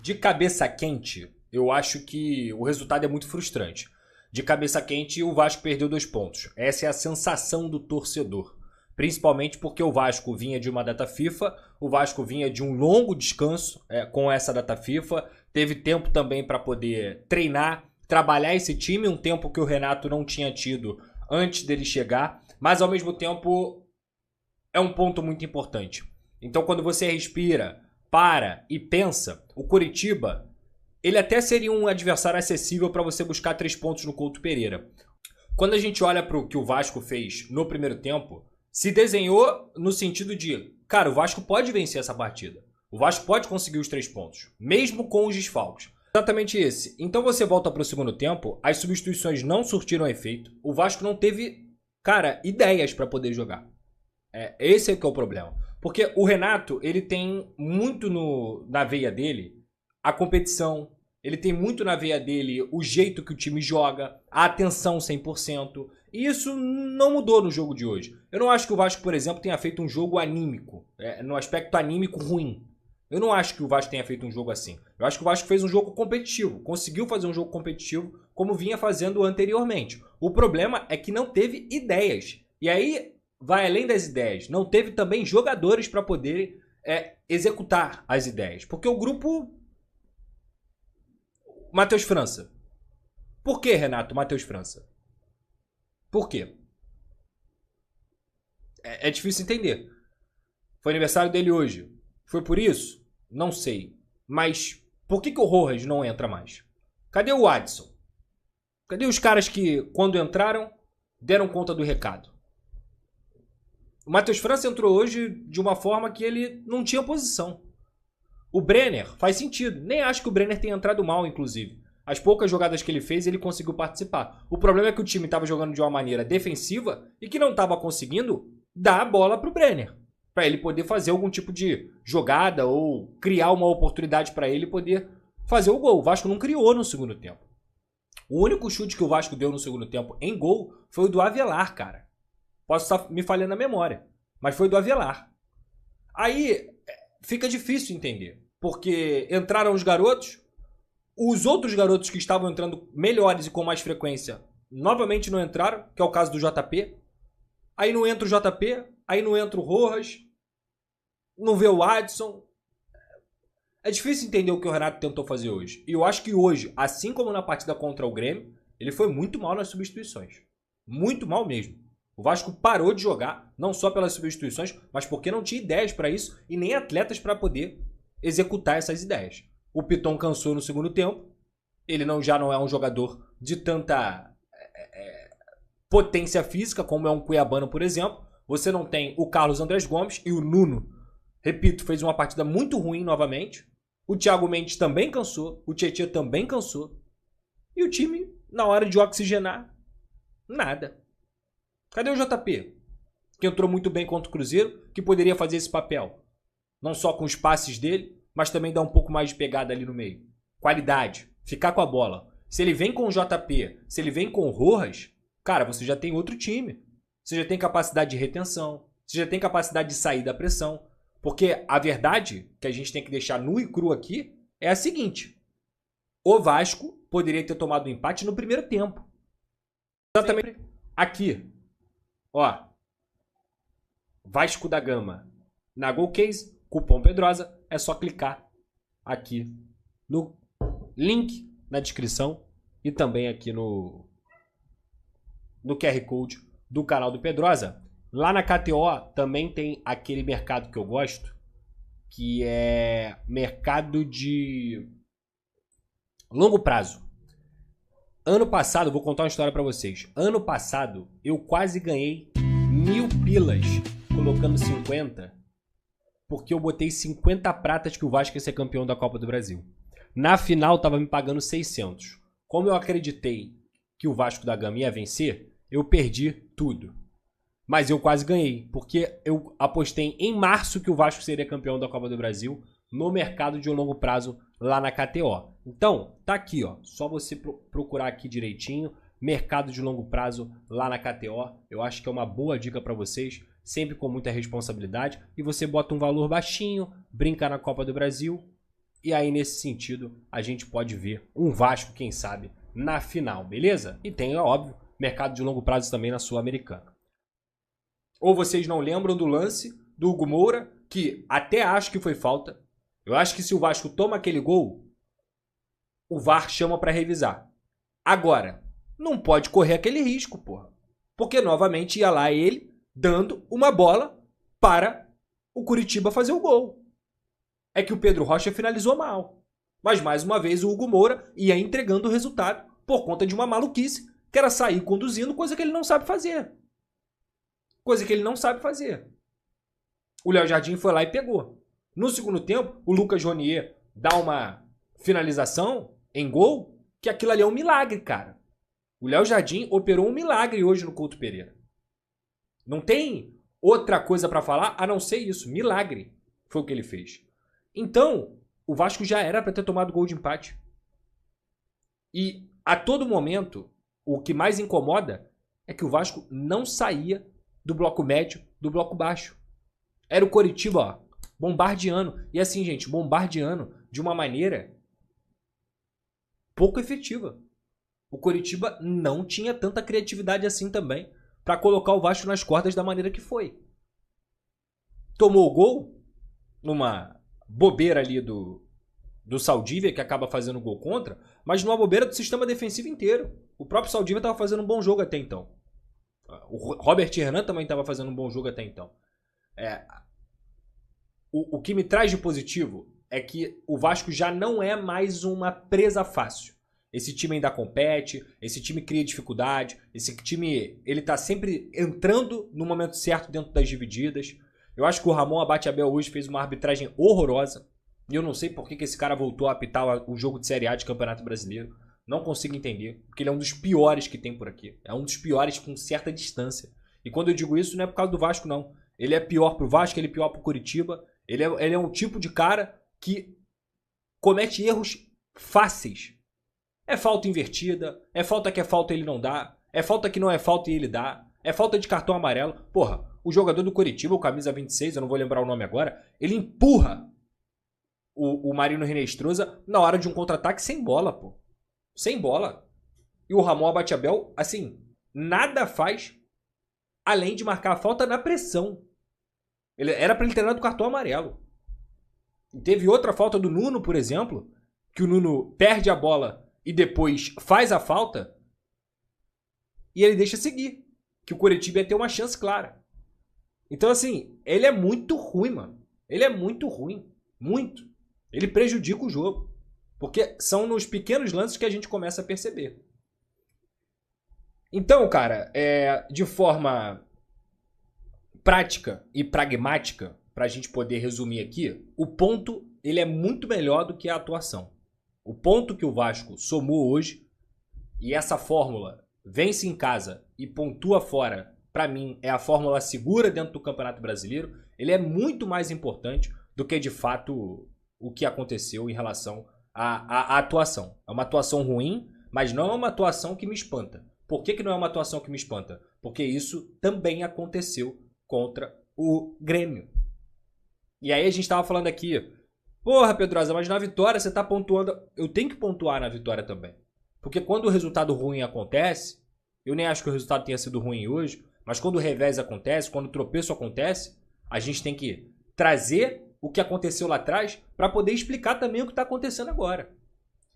De cabeça quente, eu acho que o resultado é muito frustrante. De cabeça quente, o Vasco perdeu 2 pontos. Essa é a sensação do torcedor. Principalmente porque o Vasco vinha de uma data FIFA, o Vasco vinha de um longo descanso com essa data FIFA, teve tempo também para poder treinar, trabalhar esse time, um tempo que o Renato não tinha tido antes dele chegar, mas ao mesmo tempo é um ponto muito importante. Então quando você respira, para e pensa, o Coritiba, ele até seria um adversário acessível para você buscar 3 pontos no Couto Pereira. Quando a gente olha para o que o Vasco fez no primeiro tempo, se desenhou no sentido de, cara, o Vasco pode vencer essa partida. O Vasco pode conseguir os 3 pontos, mesmo com os desfalques. Exatamente esse. Então você volta para o segundo tempo, as substituições não surtiram efeito, o Vasco não teve, cara, ideias para poder jogar. Esse é que é o problema. Porque o Renato, ele tem muito na veia dele a competição, ele tem muito na veia dele o jeito que o time joga, a atenção 100%. E isso não mudou no jogo de hoje. Eu não acho que o Vasco, por exemplo, tenha feito um jogo anímico, no aspecto anímico ruim. Eu não acho que o Vasco tenha feito um jogo assim. Eu acho que o Vasco fez um jogo competitivo, conseguiu fazer um jogo competitivo como vinha fazendo anteriormente. O problema é que não teve ideias. E aí vai além das ideias. Não teve também jogadores para poder executar as ideias. Porque o grupo... Matheus França. Por que, Renato, Matheus França? Por quê? É difícil entender. Foi aniversário dele hoje. Foi por isso? Não sei. Mas por que o Rojas não entra mais? Cadê o Adson? Cadê os caras que, quando entraram, deram conta do recado? O Matheus França entrou hoje de uma forma que ele não tinha posição. O Brenner faz sentido. Nem acho que o Brenner tenha entrado mal, inclusive. As poucas jogadas que ele fez, ele conseguiu participar. O problema é que o time estava jogando de uma maneira defensiva e que não estava conseguindo dar a bola para o Brenner. Para ele poder fazer algum tipo de jogada ou criar uma oportunidade para ele poder fazer o gol. O Vasco não criou no segundo tempo. O único chute que o Vasco deu no segundo tempo em gol foi o do Avelar, cara. Posso estar me falhando a memória, mas foi do Avelar. Aí fica difícil entender, porque entraram os garotos, os outros garotos que estavam entrando melhores e com mais frequência novamente não entraram, que é o caso do JP. Aí não entra o JP, aí não entra o Rojas, não vê o Adson. É difícil entender o que o Renato tentou fazer hoje. E eu acho que hoje, assim como na partida contra o Grêmio, ele foi muito mal nas substituições. Muito mal mesmo. O Vasco parou de jogar, não só pelas substituições, mas porque não tinha ideias para isso e nem atletas para poder executar essas ideias. O Piton cansou no segundo tempo. Ele já não é um jogador de tanta potência física como é um cuiabano, por exemplo. Você não tem o Carlos Andrés Gomes e o Nuno, repito, fez uma partida muito ruim novamente. O Thiago Mendes também cansou, o Tietchan também cansou. E o time, na hora de oxigenar, nada. Cadê o JP? Que entrou muito bem contra o Cruzeiro, que poderia fazer esse papel. Não só com os passes dele, mas também dar um pouco mais de pegada ali no meio. Qualidade, ficar com a bola. Se ele vem com o JP, se ele vem com o Rojas, cara, você já tem outro time. Você já tem capacidade de retenção, você já tem capacidade de sair da pressão. Porque a verdade que a gente tem que deixar nu e cru aqui é a seguinte. O Vasco poderia ter tomado o empate no primeiro tempo. Exatamente aqui. Ó. Vasco da Gama. Na GoCase, cupom Pedrosa. É só clicar aqui no link na descrição e também aqui no QR Code do canal do Pedrosa. Lá na KTO também tem aquele mercado que eu gosto, que é mercado de longo prazo. Ano passado, vou contar uma história pra vocês. Ano passado, eu quase ganhei 1000 pilas colocando 50, porque eu botei 50 pratas que o Vasco ia ser campeão da Copa do Brasil. Na final, tava me pagando 600. Como eu acreditei que o Vasco da Gama ia vencer, eu perdi tudo. Mas eu quase ganhei, porque eu apostei em março que o Vasco seria campeão da Copa do Brasil no mercado de longo prazo lá na KTO. Então, tá aqui, ó. Só você procurar aqui direitinho, mercado de longo prazo lá na KTO. Eu acho que é uma boa dica para vocês, sempre com muita responsabilidade. E você bota um valor baixinho, brinca na Copa do Brasil E aí, nesse sentido, a gente pode ver um Vasco, quem sabe, na final, beleza? E tem, óbvio, mercado de longo prazo também na Sul-Americana. Ou vocês não lembram do lance do Hugo Moura, que até acho que foi falta. Eu acho que se o Vasco toma aquele gol, o VAR chama pra revisar. Agora, não pode correr aquele risco, porra. Porque novamente ia lá ele dando uma bola para o Curitiba fazer o gol. É que o Pedro Rocha finalizou mal. Mas mais uma vez o Hugo Moura ia entregando o resultado por conta de uma maluquice, que era sair conduzindo, coisa que ele não sabe fazer. Coisa que ele não sabe fazer. O Léo Jardim foi lá e pegou. No segundo tempo, o Lucas Ronier dá uma finalização em gol, que aquilo ali é um milagre, cara. O Léo Jardim operou um milagre hoje no Couto Pereira. Não tem outra coisa pra falar a não ser isso. Milagre foi o que ele fez. Então, o Vasco já era pra ter tomado gol de empate. E a todo momento, o que mais incomoda é que o Vasco não saía do bloco médio, do bloco baixo. Era o Coritiba, ó, bombardeando. E assim, gente, bombardeando de uma maneira pouco efetiva. O Coritiba não tinha tanta criatividade assim também para colocar o Vasco nas cordas da maneira que foi. Tomou o gol numa bobeira ali do Saldívia, que acaba fazendo gol contra, mas numa bobeira do sistema defensivo inteiro. O próprio Saldívia estava fazendo um bom jogo até então. O Robert Hernan também estava fazendo um bom jogo até então. O que me traz de positivo é que o Vasco já não é mais uma presa fácil. Esse time ainda compete, esse time cria dificuldade, esse time ele tá sempre entrando no momento certo dentro das divididas. Eu acho que o Ramon Abate-Abel hoje fez uma arbitragem horrorosa. E eu não sei por que esse cara voltou a apitar o jogo de Série A de Campeonato Brasileiro. Não consigo entender, porque ele é um dos piores que tem por aqui. É um dos piores com certa distância. E quando eu digo isso, não é por causa do Vasco, não. Ele é pior pro Vasco, ele é pior pro Curitiba. Ele é um tipo de cara que comete erros fáceis. É falta invertida, é falta que é falta e ele não dá, é falta que não é falta e ele dá, é falta de cartão amarelo. Porra, o jogador do Coritiba, o camisa 26, eu não vou lembrar o nome agora, ele empurra o Marino Renestrosa na hora de um contra-ataque sem bola, pô. Sem bola. E o Ramon Abate-Abel, assim, nada faz além de marcar a falta na pressão. Era pra ele ter dado cartão amarelo. E teve outra falta do Nuno, por exemplo, que o Nuno perde a bola e depois faz a falta e ele deixa seguir. Que o Coritiba ia ter uma chance clara. Então, assim, ele é muito ruim, mano. Ele é muito ruim. Muito. Ele prejudica o jogo. Porque são nos pequenos lances que a gente começa a perceber. Então, cara, de forma prática e pragmática, pra gente poder resumir aqui, o ponto ele é muito melhor do que a atuação. O ponto que o Vasco somou hoje, e essa fórmula vence em casa e pontua fora, pra mim, é a fórmula segura dentro do Campeonato Brasileiro, ele é muito mais importante do que, de fato, o que aconteceu em relação à atuação. É uma atuação ruim, mas não é uma atuação que me espanta. Por que não é uma atuação que me espanta? Porque isso também aconteceu contra o Grêmio. E aí a gente tava falando aqui, porra, Pedrosa, mas na vitória você tá pontuando. Eu tenho que pontuar na vitória também. Porque quando o resultado ruim acontece, eu nem acho que o resultado tenha sido ruim hoje, mas quando o revés acontece, quando o tropeço acontece, a gente tem que trazer o que aconteceu lá atrás para poder explicar também o que está acontecendo agora.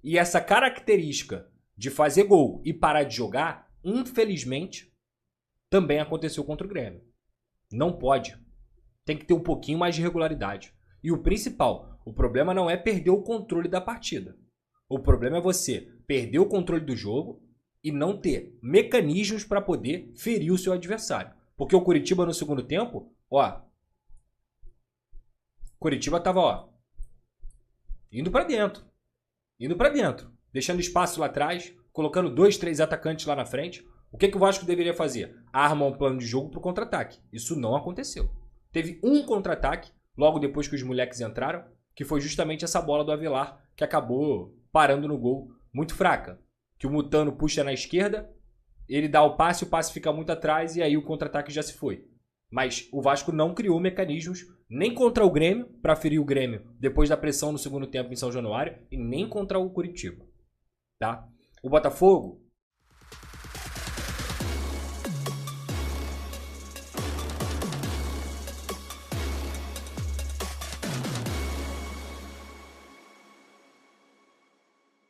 E essa característica de fazer gol e parar de jogar, infelizmente, também aconteceu contra o Grêmio. Não pode. Tem que ter um pouquinho mais de regularidade. E o principal, o problema não é perder o controle da partida. O problema é você perder o controle do jogo e não ter mecanismos para poder ferir o seu adversário. Porque o Coritiba no segundo tempo, Coritiba tava, indo para dentro. Indo para dentro. Deixando espaço lá atrás, colocando 2, 3 atacantes lá na frente. O que o Vasco deveria fazer? Arma um plano de jogo pro contra-ataque. Isso não aconteceu. Teve um contra-ataque, logo depois que os moleques entraram, que foi justamente essa bola do Avelar, que acabou parando no gol muito fraca. Que o Mutano puxa na esquerda, ele dá o passe fica muito atrás e aí o contra-ataque já se foi. Mas o Vasco não criou mecanismos nem contra o Grêmio, para ferir o Grêmio depois da pressão no segundo tempo em São Januário, e nem contra o Curitiba. Tá? O Botafogo